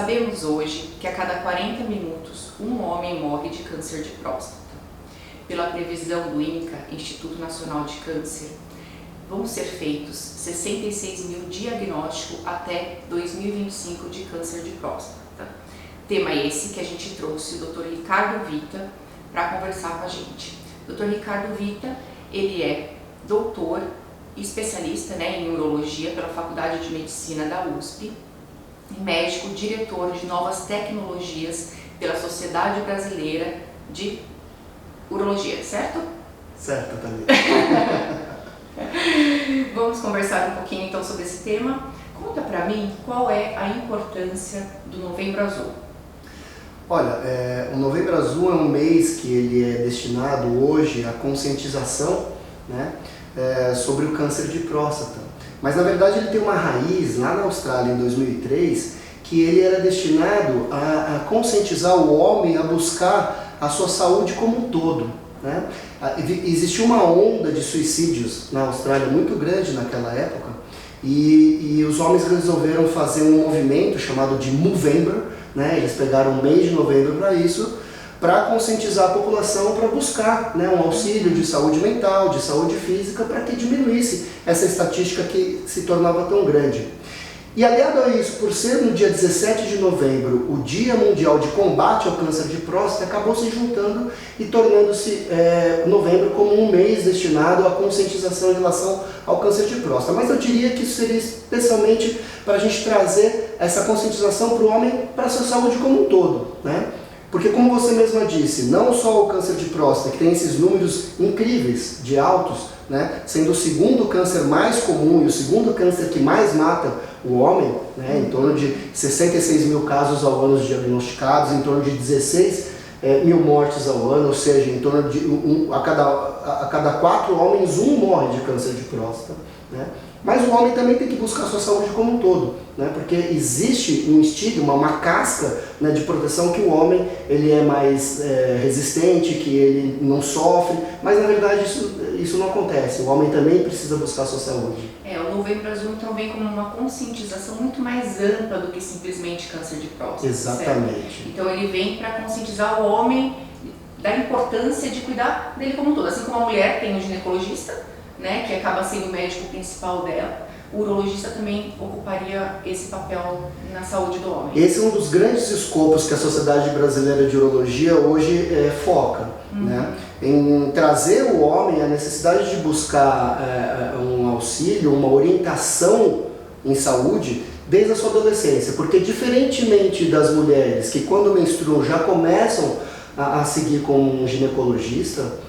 Sabemos hoje que a cada 40 minutos um homem morre de câncer de próstata. Pela previsão do INCA, Instituto Nacional de Câncer, vão ser feitos 66 mil diagnósticos até 2025 de câncer de próstata. Tema esse que a gente trouxe o Dr. Ricardo Vita para conversar com a gente. Dr. Ricardo Vita, ele é doutor e especialista, em urologia pela Faculdade de Medicina da USP, médico, diretor de novas tecnologias pela Sociedade Brasileira de Urologia, certo? Certo, também. Vamos conversar um pouquinho então sobre esse tema. Conta para mim qual é a importância do Novembro Azul. Olha, o Novembro Azul é um mês que ele é destinado hoje à conscientização, sobre o câncer de próstata. Mas na verdade ele tem uma raiz lá na Austrália em 2003, que ele era destinado a conscientizar o homem a buscar a sua saúde como um todo. Existia uma onda de suicídios na Austrália muito grande naquela época, e os homens resolveram fazer um movimento chamado de Movember, eles pegaram o mês de novembro para isso, para conscientizar a população para buscar um auxílio de saúde mental, de saúde física, para que diminuísse essa estatística que se tornava tão grande. E aliado a isso, por ser no dia 17 de novembro o Dia Mundial de Combate ao Câncer de Próstata, acabou se juntando e tornando-se novembro como um mês destinado à conscientização em relação ao câncer de próstata. Mas eu diria que isso seria especialmente para a gente trazer essa conscientização para o homem, para a sua saúde como um todo, Porque como você mesma disse, não só o câncer de próstata, que tem esses números incríveis de altos, sendo o segundo câncer mais comum e o segundo câncer que mais mata o homem, em torno de 66 mil casos ao ano diagnosticados, em torno de 16 mil mortes ao ano, ou seja, em torno de a cada 4 homens, um morre de câncer de próstata. Mas o homem também tem que buscar a sua saúde como um todo, porque existe um estigma, uma casca de proteção que o homem ele é mais resistente, que ele não sofre, mas na verdade isso não acontece. O homem também precisa buscar a sua saúde. O Novembro Azul então vem como uma conscientização muito mais ampla do que simplesmente câncer de próstata. Exatamente. Certo? Então ele vem para conscientizar o homem da importância de cuidar dele como um todo. Assim como a mulher tem um ginecologista, que acaba sendo o médico principal dela, o urologista também ocuparia esse papel na saúde do homem. Esse é um dos grandes escopos que a Sociedade Brasileira de Urologia hoje foca, em trazer o homem a necessidade de buscar um auxílio, uma orientação em saúde desde a sua adolescência, porque diferentemente das mulheres que quando menstruam já começam a seguir com um ginecologista,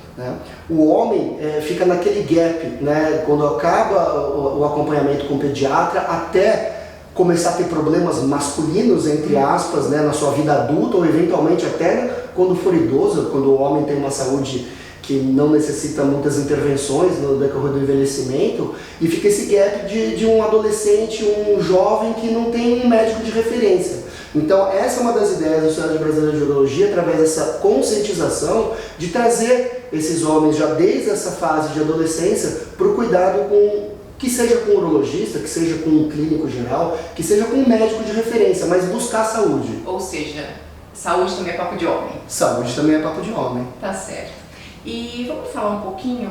o homem fica naquele gap, quando acaba o acompanhamento com o pediatra até começar a ter problemas masculinos, entre aspas, na sua vida adulta ou eventualmente até quando for idoso, quando o homem tem uma saúde que não necessita muitas intervenções no decorrer do envelhecimento, e fica esse gap de um adolescente, um jovem que não tem um médico de referência. Então essa é uma das ideias da Sociedade Brasileira de Urologia, através dessa conscientização, de trazer esses homens já desde essa fase de adolescência para o cuidado que seja com um urologista, que seja com um clínico geral, que seja com um médico de referência, mas buscar saúde. Ou seja, saúde também é papo de homem. Saúde também é papo de homem. Tá certo. E vamos falar um pouquinho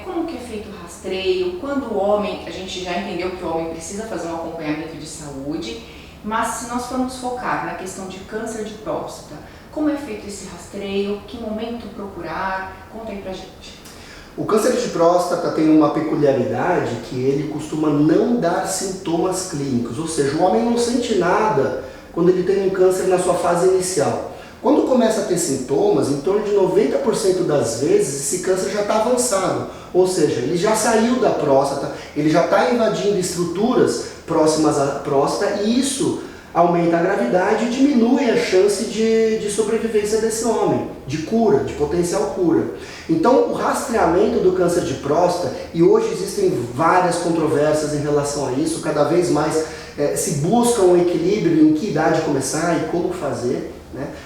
como que é feito o rastreio, quando o homem, a gente já entendeu que o homem precisa fazer um acompanhamento de saúde, mas se nós formos focar na questão de câncer de próstata, como é feito esse rastreio, que momento procurar, conta aí pra gente. O câncer de próstata tem uma peculiaridade que ele costuma não dar sintomas clínicos, ou seja, o homem não sente nada quando ele tem um câncer na sua fase inicial. Quando começa a ter sintomas, em torno de 90% das vezes esse câncer já está avançado, ou seja, ele já saiu da próstata, ele já está invadindo estruturas próximas à próstata e isso aumenta a gravidade e diminui a chance de sobrevivência desse homem, de cura, de potencial cura. Então o rastreamento do câncer de próstata, e hoje existem várias controvérsias em relação a isso, cada vez mais se busca um equilíbrio em que idade começar e como fazer.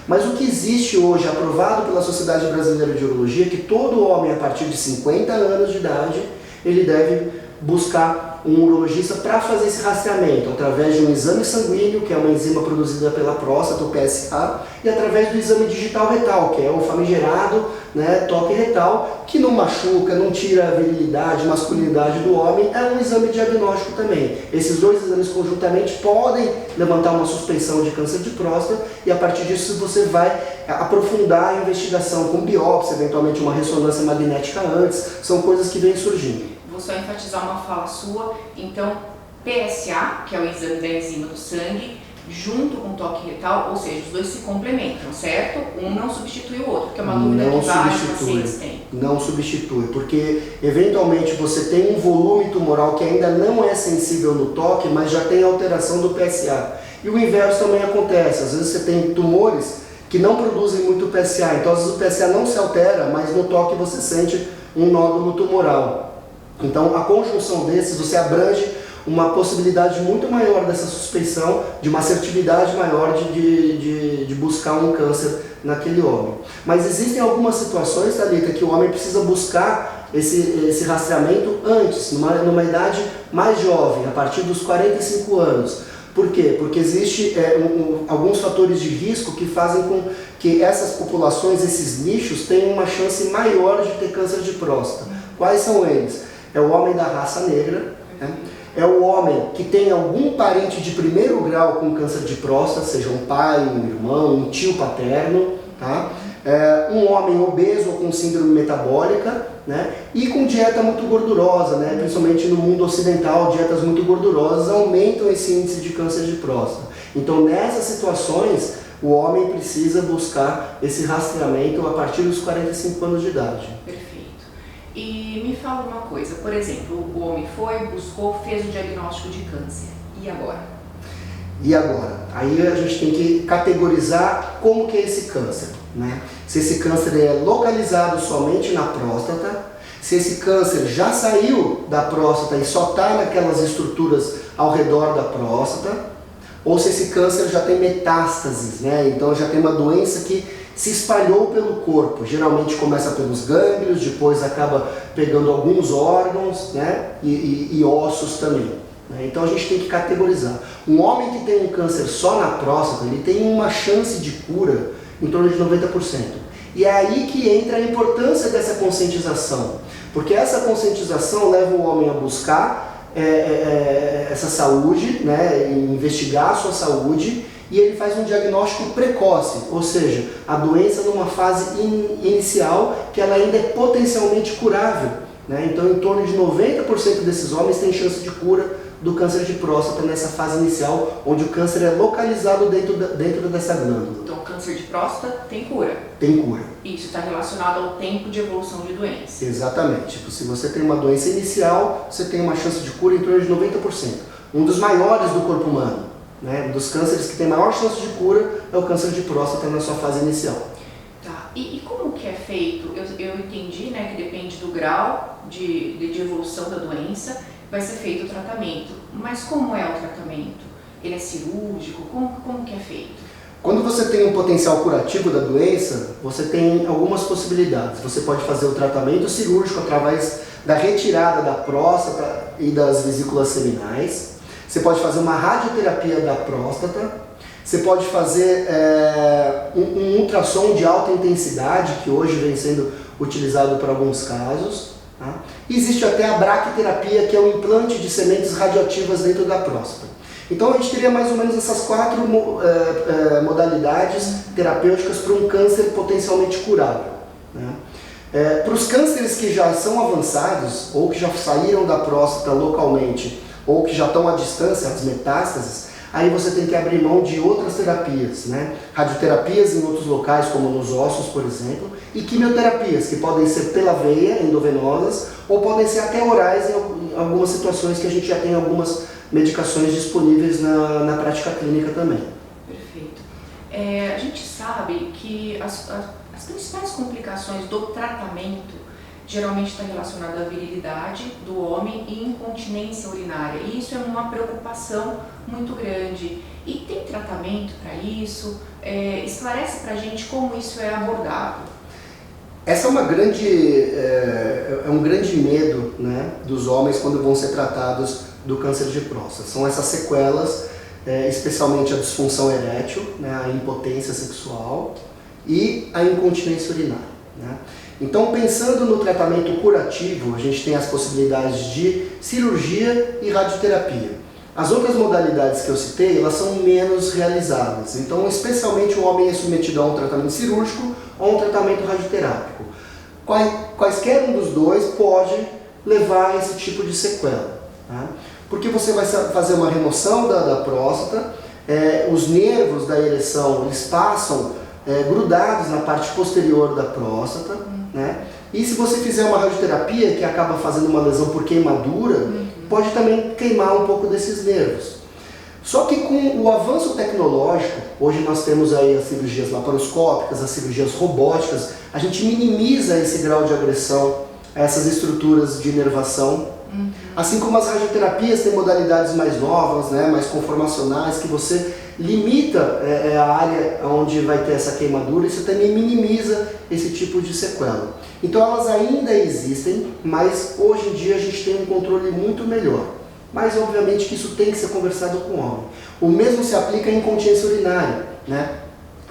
Mas o que existe hoje, aprovado pela Sociedade Brasileira de Urologia, é que todo homem a partir de 50 anos de idade, ele deve buscar um urologista para fazer esse rastreamento, através de um exame sanguíneo, que é uma enzima produzida pela próstata, o PSA, e através do exame digital retal, que é o famigerado, né, toque retal, que não machuca, não tira a virilidade, masculinidade do homem, é um exame diagnóstico também. Esses dois exames conjuntamente podem levantar uma suspeição de câncer de próstata, e a partir disso você vai aprofundar a investigação com biópsia, eventualmente uma ressonância magnética antes, são coisas que vêm surgindo. Vou só enfatizar uma fala sua, então PSA, que é o exame da enzima do sangue, junto com toque retal, ou seja, os dois se complementam, certo? Um não substitui o outro, que é uma dúvida que vários pacientes têm. Não substitui, porque eventualmente você tem um volume tumoral que ainda não é sensível no toque, mas já tem alteração do PSA. E o inverso também acontece, às vezes você tem tumores que não produzem muito PSA, então às vezes o PSA não se altera, mas no toque você sente um nódulo tumoral. Então, a conjunção desses, você abrange uma possibilidade muito maior dessa suspeição, de uma assertividade maior de buscar um câncer naquele homem. Mas existem algumas situações, Thalita, que o homem precisa buscar esse rastreamento antes, numa idade mais jovem, a partir dos 45 anos. Por quê? Porque existe alguns fatores de risco que fazem com que essas populações, esses nichos, tenham uma chance maior de ter câncer de próstata. Quais são eles? É o homem da raça negra, né? É o homem que tem algum parente de primeiro grau com câncer de próstata, seja um pai, um irmão, um tio paterno, tá? Um homem obeso ou com síndrome metabólica, né? E com dieta muito gordurosa, né? Principalmente no mundo ocidental, dietas muito gordurosas aumentam esse índice de câncer de próstata. Então, nessas situações, o homem precisa buscar esse rastreamento a partir dos 45 anos de idade. Perfeito. E me fala uma coisa, por exemplo, o homem foi, buscou, fez o diagnóstico de câncer. E agora? E agora? Aí a gente tem que categorizar como que é esse câncer, né? Se esse câncer é localizado somente na próstata, se esse câncer já saiu da próstata e só está naquelas estruturas ao redor da próstata, ou se esse câncer já tem metástases, né? Então já tem uma doença que se espalhou pelo corpo, geralmente começa pelos gânglios, depois acaba pegando alguns órgãos, né? e ossos também. Né? Então a gente tem que categorizar. Um homem que tem um câncer só na próstata, ele tem uma chance de cura em torno de 90%. E é aí que entra a importância dessa conscientização, porque essa conscientização leva o homem a buscar essa saúde, né? Investigar a sua saúde, e ele faz um diagnóstico precoce, ou seja, a doença numa fase inicial que ela ainda é potencialmente curável, né? Então, em torno de 90% desses homens têm chance de cura do câncer de próstata nessa fase inicial, onde o câncer é localizado dentro dessa glândula. Então, câncer de próstata tem cura? Tem cura. Isso está relacionado ao tempo de evolução de doença? Exatamente. Tipo, se você tem uma doença inicial, você tem uma chance de cura em torno de 90%. Um dos maiores do corpo humano. Né? Dos cânceres que tem maior chance de cura é o câncer de próstata na sua fase inicial. Tá. E como que é feito? Eu entendi, né, que depende do grau de evolução da doença, vai ser feito o tratamento. Mas como é o tratamento? Ele é cirúrgico? Como que é feito? Quando você tem um potencial curativo da doença, você tem algumas possibilidades. Você pode fazer o tratamento cirúrgico através da retirada da próstata e das vesículas seminais. Você pode fazer uma radioterapia da próstata, você pode fazer um ultrassom de alta intensidade, que hoje vem sendo utilizado para alguns casos. Tá? E existe até a braquiterapia, que é o implante de sementes radioativas dentro da próstata. Então a gente teria mais ou menos essas 4 modalidades terapêuticas para um câncer potencialmente curável. Né? Para os cânceres que já são avançados, ou que já saíram da próstata localmente, ou que já estão à distância, as metástases, aí você tem que abrir mão de outras terapias, né? Radioterapias em outros locais, como nos ossos, por exemplo, e quimioterapias, que podem ser pela veia, endovenosas, ou podem ser até orais em algumas situações que a gente já tem algumas medicações disponíveis na prática clínica também. Perfeito. A gente sabe que as principais complicações do tratamento geralmente está relacionado à virilidade do homem e incontinência urinária. E isso é uma preocupação muito grande. E tem tratamento para isso? Esclarece para a gente como isso é abordado. Essa é um grande medo, né, dos homens quando vão ser tratados do câncer de próstata. São essas sequelas, especialmente a disfunção erétil, né, a impotência sexual e a incontinência urinária, né? Então, pensando no tratamento curativo, a gente tem as possibilidades de cirurgia e radioterapia. As outras modalidades que eu citei, elas são menos realizáveis. Então, especialmente o homem é submetido a um tratamento cirúrgico ou a um tratamento radioterápico. Quaisquer um dos dois pode levar a esse tipo de sequela, tá? Porque você vai fazer uma remoção da próstata, os nervos da ereção eles passam grudados na parte posterior da próstata, né? E se você fizer uma radioterapia que acaba fazendo uma lesão por queimadura, pode também queimar um pouco desses nervos. Só que com o avanço tecnológico, hoje nós temos aí as cirurgias laparoscópicas, as cirurgias robóticas, a gente minimiza esse grau de agressão a essas estruturas de inervação. Assim como as radioterapias têm modalidades mais novas, né, mais conformacionais, que você limita a área onde vai ter essa queimadura e você também minimiza esse tipo de sequela. Então elas ainda existem, mas hoje em dia a gente tem um controle muito melhor. Mas obviamente que isso tem que ser conversado com o homem. O mesmo se aplica à incontinência urinária, né?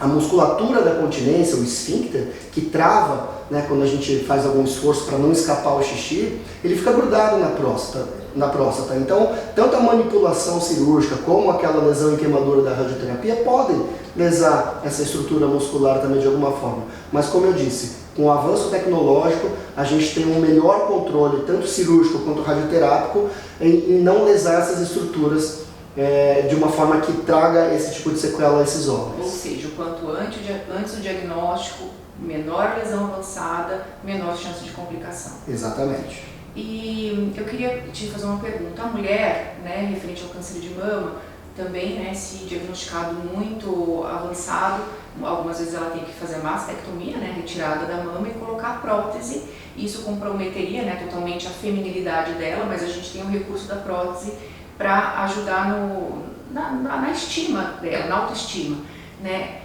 A musculatura da continência, o esfíncter, que trava, né, quando a gente faz algum esforço para não escapar o xixi, ele fica grudado na próstata. Então, tanto a manipulação cirúrgica como aquela lesão em queimadura da radioterapia podem lesar essa estrutura muscular também de alguma forma. Mas como eu disse, com o avanço tecnológico, a gente tem um melhor controle, tanto cirúrgico quanto radioterápico, em não lesar essas estruturas de uma forma que traga esse tipo de sequela a esses homens. Ou seja, o quanto antes do diagnóstico, menor lesão avançada, menor chance de complicação. Exatamente. E eu queria te fazer uma pergunta. A mulher, né, referente ao câncer de mama, também, né, se diagnosticado muito avançado, algumas vezes ela tem que fazer a mastectomia, né, retirada da mama e colocar a prótese. Isso comprometeria, né, totalmente a feminilidade dela, mas a gente tem o recurso da prótese para ajudar na estima dela, na autoestima, né?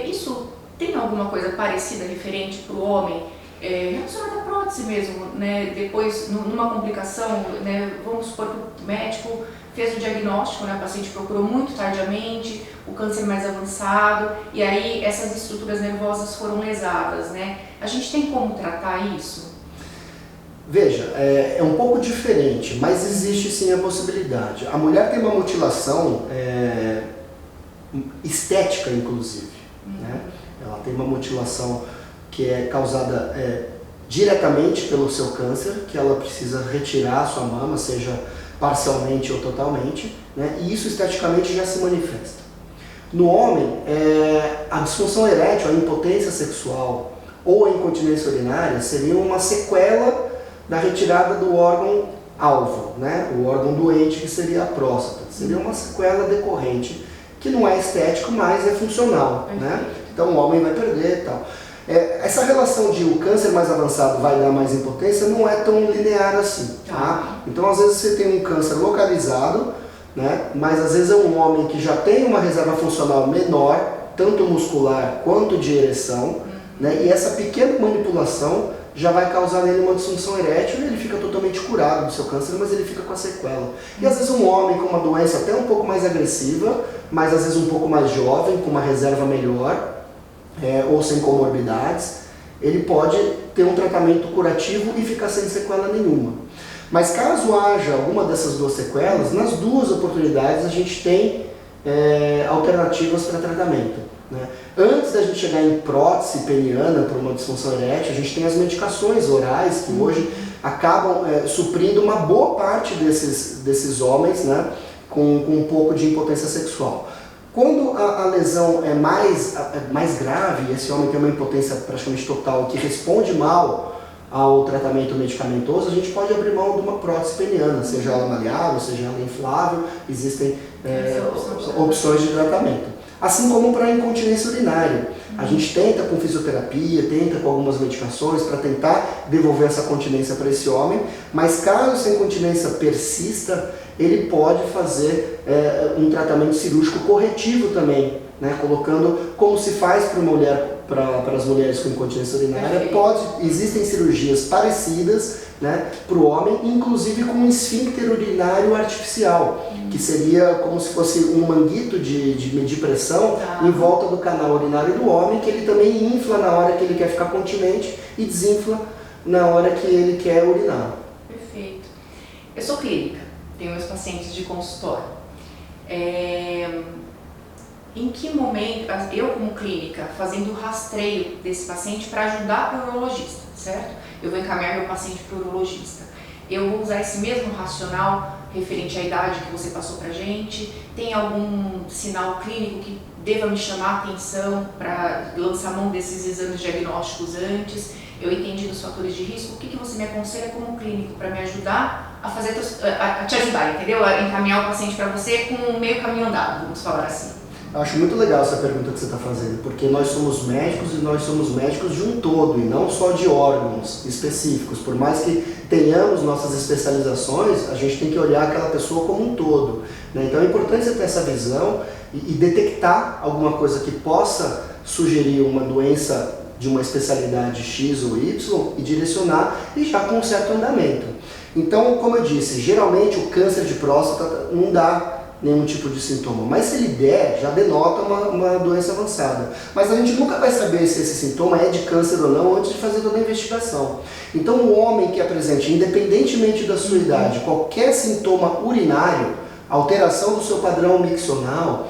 Isso tem alguma coisa parecida referente para o homem, relacionada à prótese mesmo, né? Depois, numa complicação, né? Vamos supor que o médico fez o diagnóstico, né? O paciente procurou muito tardiamente, o câncer mais avançado, e aí essas estruturas nervosas foram lesadas, né? A gente tem como tratar isso? Veja, é um pouco diferente, mas existe sim a possibilidade. A mulher tem uma mutilação estética, inclusive, né? Ela tem uma mutilação que é causada diretamente pelo seu câncer, que ela precisa retirar a sua mama, seja parcialmente ou totalmente, né? E isso esteticamente já se manifesta. No homem, a disfunção erétil, a impotência sexual ou a incontinência urinária seriam uma sequela da retirada do órgão alvo, né? O órgão doente, que seria a próstata. Seria uma sequela decorrente, que não é estético, mas é funcional, né? Então o homem vai perder e tal. Essa relação de o câncer mais avançado vai dar mais impotência não é tão linear assim, tá? Então às vezes você tem um câncer localizado, né? Mas às vezes é um homem que já tem uma reserva funcional menor, tanto muscular quanto de ereção, né? E essa pequena manipulação já vai causar nele uma disfunção erétil e ele fica totalmente curado do seu câncer, mas ele fica com a sequela. E às vezes um homem com uma doença até um pouco mais agressiva, mas às vezes um pouco mais jovem, com uma reserva melhor, ou sem comorbidades, ele pode ter um tratamento curativo e ficar sem sequela nenhuma. Mas caso haja alguma dessas duas sequelas, nas duas oportunidades a gente tem alternativas para tratamento, né? Antes da gente chegar em prótese peniana por uma disfunção erétil, a gente tem as medicações orais que hoje acabam suprindo uma boa parte desses homens, né, com um pouco de impotência sexual. Quando a lesão é mais grave, esse homem tem uma impotência praticamente total que responde mal ao tratamento medicamentoso, a gente pode abrir mão de uma prótese peniana, seja ela maleável, seja ela inflável, existem opções de tratamento. Assim como para a incontinência urinária. A gente tenta com fisioterapia, tenta com algumas medicações para tentar devolver essa continência para esse homem, mas caso essa incontinência persista, ele pode fazer um tratamento cirúrgico corretivo também, né? Colocando como se faz para uma mulher para as mulheres com incontinência urinária, existem cirurgias parecidas, né, para o homem, inclusive com um esfíncter urinário artificial, que seria como se fosse um manguito de medir pressão em volta do canal urinário do homem, que ele também infla na hora que ele quer ficar continente e desinfla na hora que ele quer urinar. Perfeito. Eu sou clínica, tenho meus pacientes de consultório. Em que momento, eu como clínica, fazendo o rastreio desse paciente para ajudar o urologista, certo? Eu vou encaminhar meu paciente para o urologista. Eu vou usar esse mesmo racional referente à idade que você passou para a gente? Tem algum sinal clínico que deva me chamar a atenção para lançar mão desses exames diagnósticos antes? Eu entendi dos fatores de risco. O que você me aconselha como clínico para me ajudar a te ajudar, entendeu? A encaminhar o paciente para você com meio caminho andado, vamos falar assim. Eu acho muito legal essa pergunta que você está fazendo, porque nós somos médicos e nós somos médicos de um todo e não só de órgãos específicos. Por mais que tenhamos nossas especializações, a gente tem que olhar aquela pessoa como um todo, né? Então é importante você ter essa visão e detectar alguma coisa que possa sugerir uma doença de uma especialidade X ou Y e direcionar e já com um certo andamento. Então, como eu disse, geralmente o câncer de próstata não dá nenhum tipo de sintoma, mas se ele der, já denota uma doença avançada. Mas a gente nunca vai saber se esse sintoma é de câncer ou não antes de fazer toda a investigação. Então o homem que apresente, independentemente da sua idade, qualquer sintoma urinário, alteração do seu padrão miccional,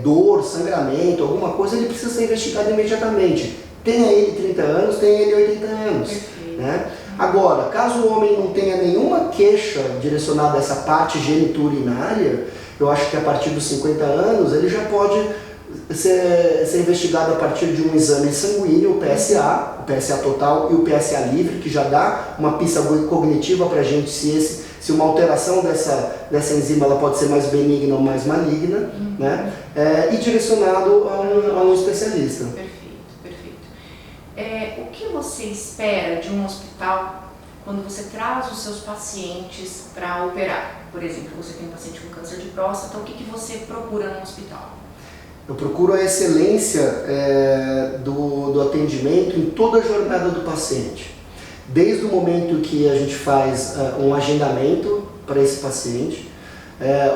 dor, sangramento, alguma coisa, ele precisa ser investigado imediatamente. Tenha ele 30 anos, tenha ele 80 anos. Né? Agora, caso o homem não tenha nenhuma queixa direcionada a essa parte geniturinária, eu acho que a partir dos 50 anos ele já pode ser investigado a partir de um exame sanguíneo, o PSA total e o PSA livre, que já dá uma pista cognitiva para a gente se uma alteração dessa enzima ela pode ser mais benigna ou mais maligna, né? E direcionado a um especialista. Perfeito. O que você espera de um hospital quando você traz os seus pacientes para operar? Por exemplo, você tem um paciente com câncer de próstata, o que você procura no hospital? Eu procuro a excelência do atendimento em toda a jornada do paciente. Desde o momento que a gente faz um agendamento para esse paciente,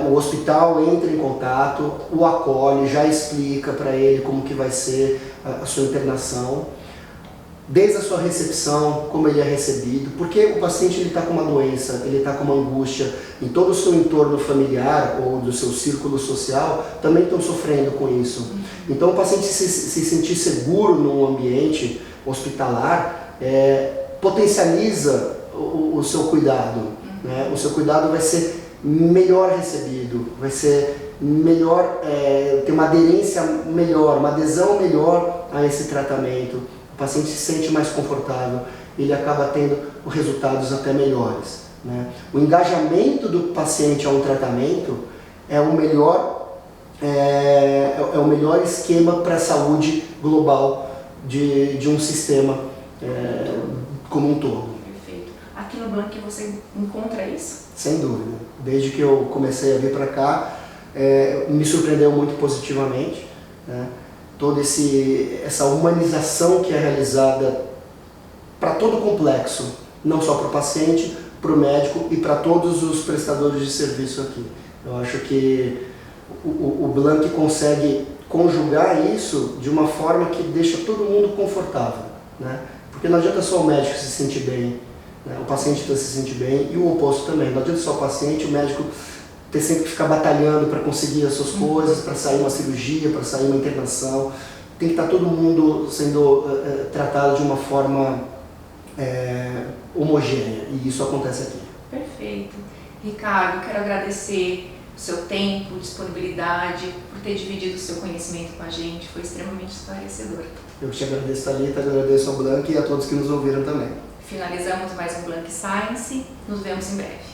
o hospital entra em contato, o acolhe, já explica para ele como que vai ser a sua internação. Desde a sua recepção, como ele é recebido, porque o paciente está com uma doença, ele está com uma angústia, em todo o seu entorno familiar ou do seu círculo social também estão sofrendo com isso. Então o paciente se sentir seguro num ambiente hospitalar potencializa o seu cuidado, né? O seu cuidado vai ser melhor recebido, vai ser melhor, ter uma aderência melhor, uma adesão melhor a esse tratamento. O paciente se sente mais confortável, ele acaba tendo resultados até melhores, né? O engajamento do paciente a um tratamento é o melhor esquema para a saúde global de um sistema como um todo. Perfeito. Aqui no Blank você encontra isso? Sem dúvida. Desde que eu comecei a vir para cá, me surpreendeu muito positivamente, né? Toda essa humanização que é realizada para todo o complexo, não só para o paciente, para o médico e para todos os prestadores de serviço aqui. Eu acho que o Blank consegue conjugar isso de uma forma que deixa todo mundo confortável, né? Porque não adianta só o médico se sentir bem, né? O paciente precisa se sentir bem e o oposto também. Não adianta só o paciente, o médico ter sempre que ficar batalhando para conseguir as suas coisas, para sair uma cirurgia, para sair uma internação. Tem que estar todo mundo sendo tratado de uma forma homogênea, e isso acontece aqui. Perfeito. Ricardo, quero agradecer o seu tempo, disponibilidade, por ter dividido o seu conhecimento com a gente, foi extremamente esclarecedor. Eu te agradeço, Thalita, agradeço ao Blank e a todos que nos ouviram também. Finalizamos mais um Blank Science, nos vemos em breve.